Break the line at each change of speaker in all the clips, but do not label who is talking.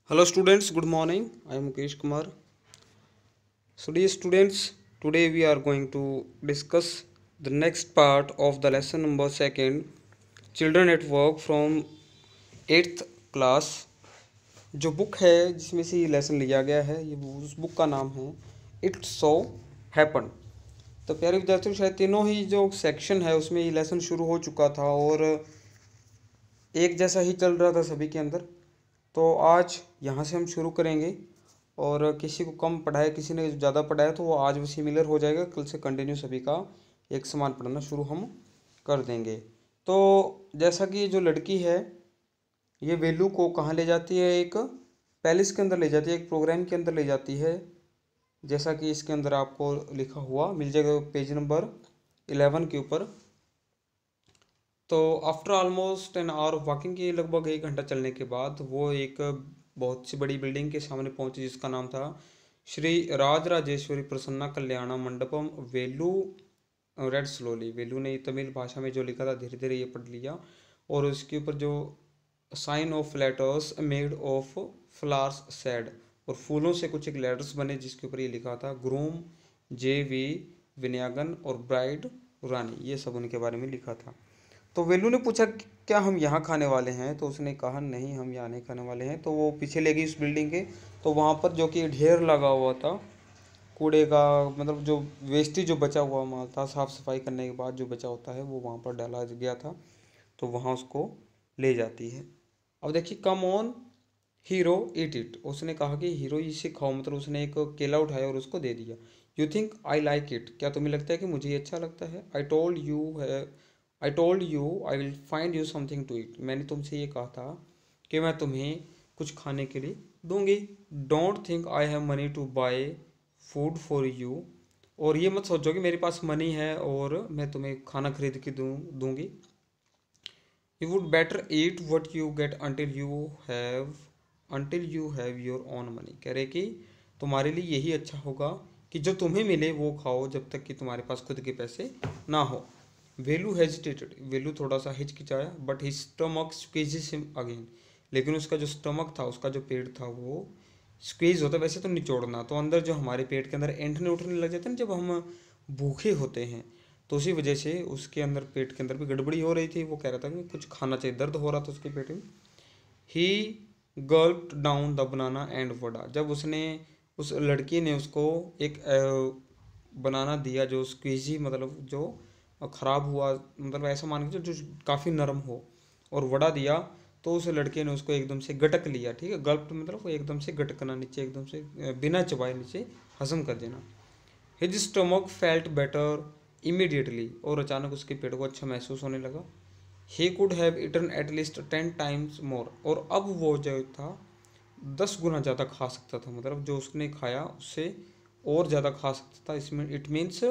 Hello students, good morning. I am Mukesh Kumar. So dear students, today we are going to discuss the next part of the lesson number second, Children at Work from 8th class. जो book है जिसमें से ये lesson लिया गया है ये उस बुक का नाम है इट सो हैपन। तो प्यारे विद्यार्थियों, शायद तीनों ही जो सेक्शन है उसमें ये लेसन शुरू हो चुका था और एक जैसा ही चल रहा था सभी के अंदर। तो आज यहाँ से हम शुरू करेंगे और किसी को कम पढ़ाया किसी ने ज़्यादा पढ़ाया तो वो आज वो सिमिलर हो जाएगा। कल से कंटिन्यू सभी का एक समान पढ़ना शुरू हम कर देंगे। तो जैसा कि जो लड़की है ये वेलू को कहाँ ले जाती है, एक पैलेस के अंदर ले जाती है, एक प्रोग्राम के अंदर ले जाती है, जैसा कि इसके अंदर आपको लिखा हुआ मिल जाएगा पेज नंबर 11 के ऊपर। तो after almost an hour of walking की लगभग 1 घंटा चलने के बाद वो एक बहुत सी बड़ी बिल्डिंग के सामने पहुंची जिसका नाम था श्री राजराजेश्वरी प्रसन्ना कल्याण मंडपम। वेलू रेड स्लोली, वेलू ने तमिल भाषा में जो लिखा था धीरे धीरे ये पढ़ लिया और उसके ऊपर जो sign of letters made of flowers said, और फूलों से कुछ एक लेटर्स बने जिसके ऊपर ये लिखा था ग्रूम J.V. विनयागन और ब्राइड रानी, ये सब उनके बारे में लिखा था। तो वेलू ने पूछा क्या हम यहाँ खाने वाले हैं, तो उसने कहा नहीं हम यहाँ नहीं खाने वाले हैं। तो वो पीछे ले गई उस बिल्डिंग के, तो वहाँ पर जो कि ढेर लगा हुआ था कूड़े का, मतलब जो वेस्टेज जो बचा हुआ माल था साफ़ सफाई करने के बाद जो बचा होता है वो वहाँ पर डाला गया था। तो वहाँ उसको ले जाती है। अब देखिए come on hero eat it, उसने कहा कि हीरो इसे खाओ, मतलब उसने एक केला उठाया और उसको दे दिया। You think I like it, क्या तुम्हें लगता है कि मुझे ये अच्छा लगता है। I told you I will find you something to it, मैंने तुमसे ये कहा था कि मैं तुम्हें कुछ खाने के लिए दूंगी। Don't think I have money to buy food for you, और ये मत सोचो कि मेरे पास मनी है और मैं तुम्हें खाना खरीद के दूंगी। You would better eat what you get until you have your own money, कह रहे कि तुम्हारे लिए यही अच्छा होगा कि जो तुम्हें मिले वो खाओ जब तक कि तुम्हारे पास खुद के पैसे ना हो। वेलू हेजिटेटेड, वेलू थोड़ा सा हिचकिचाया, but his stomach squeezes him again, लेकिन उसका जो स्टमक था, उसका जो पेट था वो स्क्वीज होता है वैसे तो निचोड़ना, तो अंदर जो हमारे पेट के अंदर ऐंठने उठने लग जाते हैं ना जब हम भूखे होते हैं, तो उसी वजह से उसके अंदर पेट के अंदर भी गड़बड़ी हो रही थी। वो कह रहा था कि कुछ खाना चाहिए, दर्द हो रहा था उसके पेट में। He gulped down the banana and vada, जब उसने उस लड़की ने उसको एक बनाना दिया जो स्क्वीजी, मतलब जो ख़राब हुआ, मतलब ऐसा मान के जो काफ़ी नरम हो, और वड़ा दिया, तो उस लड़के ने उसको एकदम से गटक लिया। ठीक है, गल्प मतलब वो एकदम से गटकना, नीचे एकदम से बिना चबाए नीचे हजम कर देना। His stomach felt better immediately, और अचानक उसके पेट को अच्छा महसूस होने लगा। He could have eaten at least 10 times more, और अब वो जो था 10 गुना ज़्यादा खा सकता था, मतलब जो उसने खाया उससे और ज़्यादा खा सकता था। इसमें it means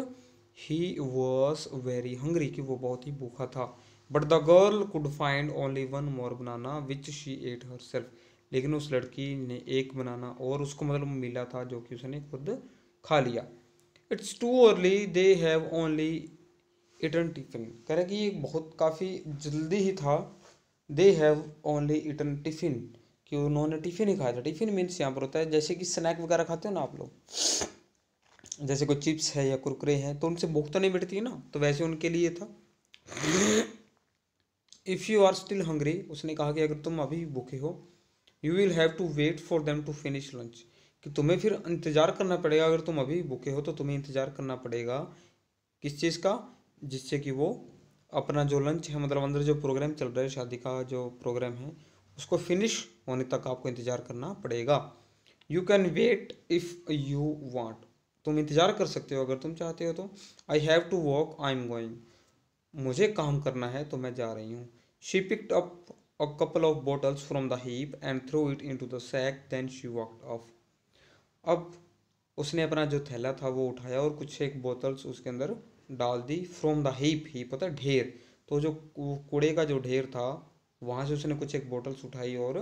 he was very hungry, कि वो बहुत ही भूखा था। But the girl could find only one more banana which she at her self, लेकिन उस लड़की ने एक बनाना और उसको मतलब मिला था जो कि उसने खुद खा लिया। It's too early they have only eaten tiffin, कह रहे कि ये बहुत काफ़ी जल्दी ही था। They have only eaten tiffin, कि उन्होंने टिफिन ही खाया था। टिफिन मीन्स यहाँ पर होता है जैसे कि स्नैक वगैरह खाते हो ना आप लोग, जैसे कोई चिप्स है या कुरकुरे हैं, तो उनसे भूख तो नहीं मिटती है ना, तो वैसे उनके लिए था। If you are still hungry, उसने कहा कि अगर तुम अभी भूखे हो, you will have to wait for them to finish lunch, कि तुम्हें फिर इंतज़ार करना पड़ेगा। अगर तुम अभी भूखे हो तो तुम्हें इंतज़ार करना पड़ेगा किस चीज़ का, जिससे कि वो अपना जो लंच है, मतलब अंदर जो प्रोग्राम चल रहा है, शादी का जो प्रोग्राम है, उसको फिनिश होने तक आपको इंतज़ार करना पड़ेगा। You can wait if you want, तुम इंतज़ार कर सकते हो अगर तुम चाहते हो तो। I have to walk I am going, मुझे काम करना है तो मैं जा रही हूँ। She picked up a couple of bottles from the heap and threw it into the sack, then she walked off. अब उसने अपना जो थैला था वो उठाया और कुछ एक बोतल्स उसके अंदर डाल दी। फ्रॉम द हीप, हीप पता है ढेर, तो जो कूड़े का जो ढेर था वहाँ से उसने कुछ एक बोतल्स उठाई और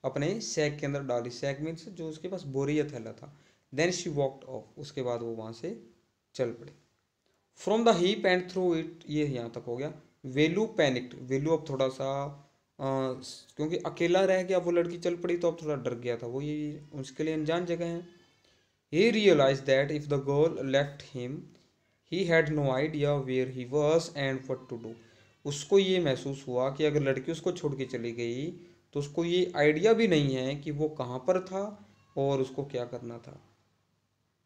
अपने सैक के अंदर डाली। सैक मीन्स जो उसके पास बोरी या थैला था। देन शी वॉकड ऑफ, उसके बाद वो वहाँ से चल पड़ी। From the heap and threw it, ये यहाँ तक हो गया। वेलू पैनिक्ड, वेलू अब थोड़ा सा क्योंकि अकेला रह गया, वो लड़की चल पड़ी तो अब थोड़ा डर गया था वो, ये उसके लिए अनजान जगह है। He realise that if the girl left him he had no idea where he was and what to do. उसको ये महसूस हुआ कि अगर लड़की उसको छोड़ के चली गई तो उसको ये आइडिया भी नहीं है कि वो कहाँ पर था और उसको क्या करना था।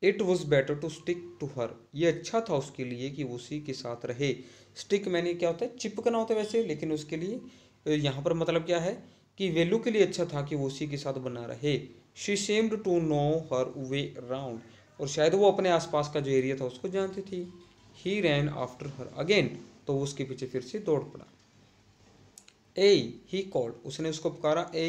It was better to stick to her, ये अच्छा था उसके लिए कि वो उसी के साथ रहे। स्टिक मैंने क्या होता है, चिपकना होता है वैसे, लेकिन उसके लिए यहाँ पर मतलब क्या है कि वैल्यू के लिए अच्छा था कि वो उसी के साथ बना रहे। She seemed to know her way around, और शायद वो अपने आसपास का जो एरिया था उसको जानती थी। ही रैन आफ्टर हर अगेन, तो वो उसके पीछे फिर से दौड़ पड़ा। ए ही कॉल्ड, उसने उसको पुकारा। Uh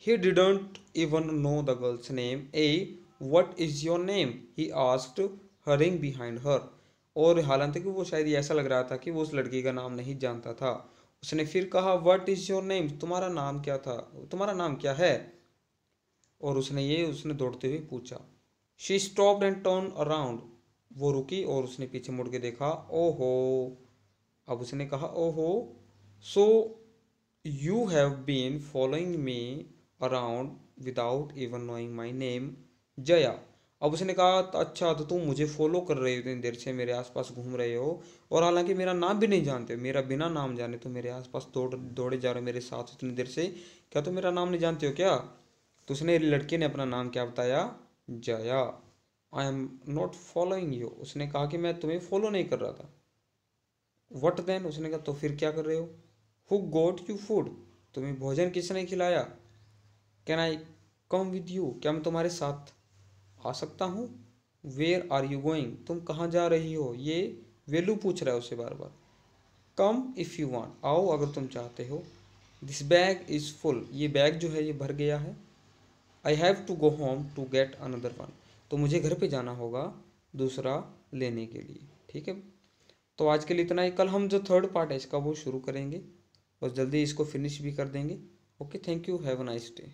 he didn't even know the girl's name. Uh what is your name he asked hurrying behind her, और हालांकि वो शायद ये ऐसा लग रहा था कि वो उस लड़की का नाम नहीं जानता था। उसने फिर कहा व्हाट इज योर नेम, तुम्हारा नाम क्या था, तुम्हारा नाम क्या है, और उसने दौड़ते हुए पूछा। She stopped and turn around, वो रुकी और उसने पीछे मुड़ के देखा। ओहो, अब उसने कहा ओहो, so you have been following me around without even knowing my name Jaya. अब उसने कहा अच्छा, तो तुम मुझे फॉलो कर रहे हो इतनी देर से, मेरे आसपास घूम रहे हो और हालांकि मेरा नाम भी नहीं जानते, मेरा बिना नाम जाने तो मेरे आसपास दौड़े जा रहे हो मेरे साथ इतनी देर से, क्या तुम मेरा नाम नहीं जानते हो क्या। तो उसने, लड़के ने अपना नाम क्या बताया, Jaya. I am not following you, उसने कहा कि मैं तुम्हें फॉलो नहीं कर रहा था। वट देन, उसने कहा तो फिर क्या कर रहे हो। हु गोट यू फूड, तुम्हें भोजन किसने खिलाया। Can I come with you, क्या मैं तुम्हारे साथ आ सकता हूँ। वेयर आर यू गोइंग, तुम कहाँ जा रही हो, ये वेलू पूछ रहा है उसे बार बार। कम इफ़ यू वांट, आओ अगर तुम चाहते हो। दिस बैग इज़ फुल, ये बैग जो है ये भर गया है। I have to go home to get another one, तो मुझे घर पे जाना होगा दूसरा लेने के लिए। ठीक है, तो आज के लिए इतना ही। कल हम जो थर्ड पार्ट है इसका वो शुरू करेंगे और जल्दी इसको फिनिश भी कर देंगे। Okay, thank you, have a nice day.